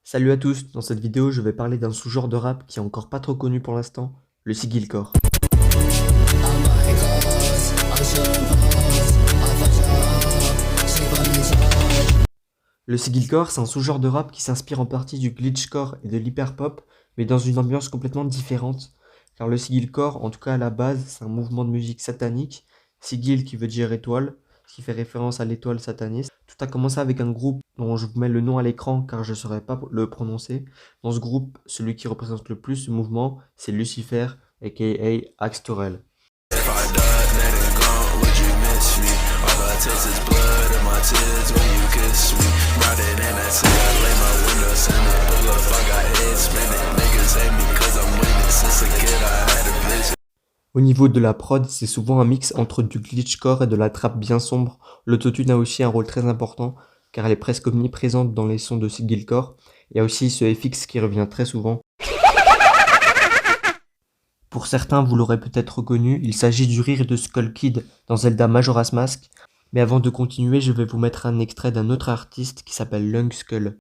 Salut à tous, dans cette vidéo je vais parler d'un sous-genre de rap qui est encore pas trop connu pour l'instant, le Sigilcore. Le Sigilcore, c'est un sous-genre de rap qui s'inspire en partie du glitchcore et de l'hyperpop, mais dans une ambiance complètement différente, car le Sigilcore, en tout cas à la base, c'est un mouvement de musique satanique, Sigil qui veut dire étoile, ce qui fait référence à l'étoile sataniste. Tout a commencé avec un groupe dont je vous mets le nom à l'écran car je ne saurais pas le prononcer. Dans ce groupe, celui qui représente le plus ce mouvement, c'est Lucifer, aka Axe Torel. Au niveau de la prod, c'est souvent un mix entre du glitchcore et de la trappe bien sombre. L'autotune a aussi un rôle très important car elle est presque omniprésente dans les sons de Sigilcore. Il y a aussi ce FX qui revient très souvent. Pour certains, vous l'aurez peut-être reconnu, il s'agit du rire de Skull Kid dans Zelda Majora's Mask. Mais avant de continuer, je vais vous mettre un extrait d'un autre artiste qui s'appelle Lung Skull.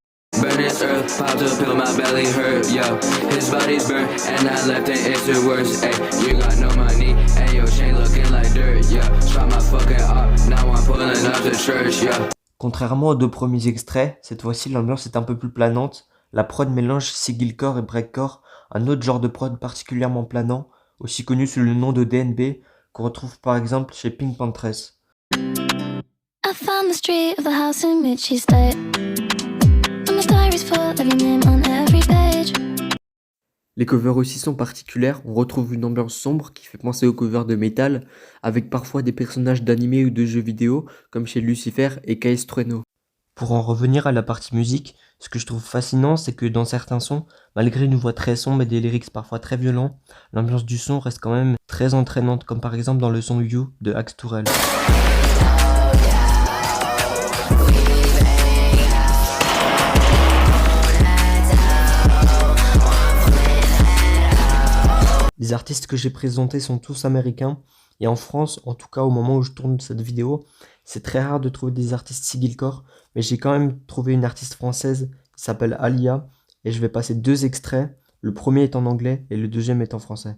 Contrairement aux deux premiers extraits, cette fois-ci l'ambiance est un peu plus planante. La prod mélange Sigilcore et breakcore, un autre genre de prod particulièrement planant, aussi connu sous le nom de DNB, qu'on retrouve par exemple chez Pink Panthers. Les covers aussi sont particulières, on retrouve une ambiance sombre qui fait penser aux covers de métal, avec parfois des personnages d'animés ou de jeux vidéo, comme chez Lucifer et KS Trueno. Pour en revenir à la partie musique, ce que je trouve fascinant, c'est que dans certains sons, malgré une voix très sombre et des lyrics parfois très violents, l'ambiance du son reste quand même très entraînante, comme par exemple dans le son You de Axe Torel. Les artistes que j'ai présentés sont tous américains, et en France, en tout cas au moment où je tourne cette vidéo, c'est très rare de trouver des artistes Sigilcore, mais j'ai quand même trouvé une artiste française qui s'appelle Alia, et je vais passer deux extraits, le premier est en anglais et le deuxième est en français.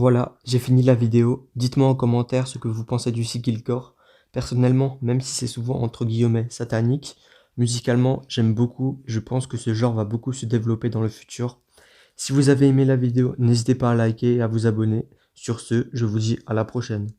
Voilà, j'ai fini la vidéo. Dites-moi en commentaire ce que vous pensez du Sigilcore. Personnellement, même si c'est souvent entre guillemets satanique, musicalement j'aime beaucoup. Je pense que ce genre va beaucoup se développer dans le futur. Si vous avez aimé la vidéo, n'hésitez pas à liker et à vous abonner. Sur ce, je vous dis à la prochaine.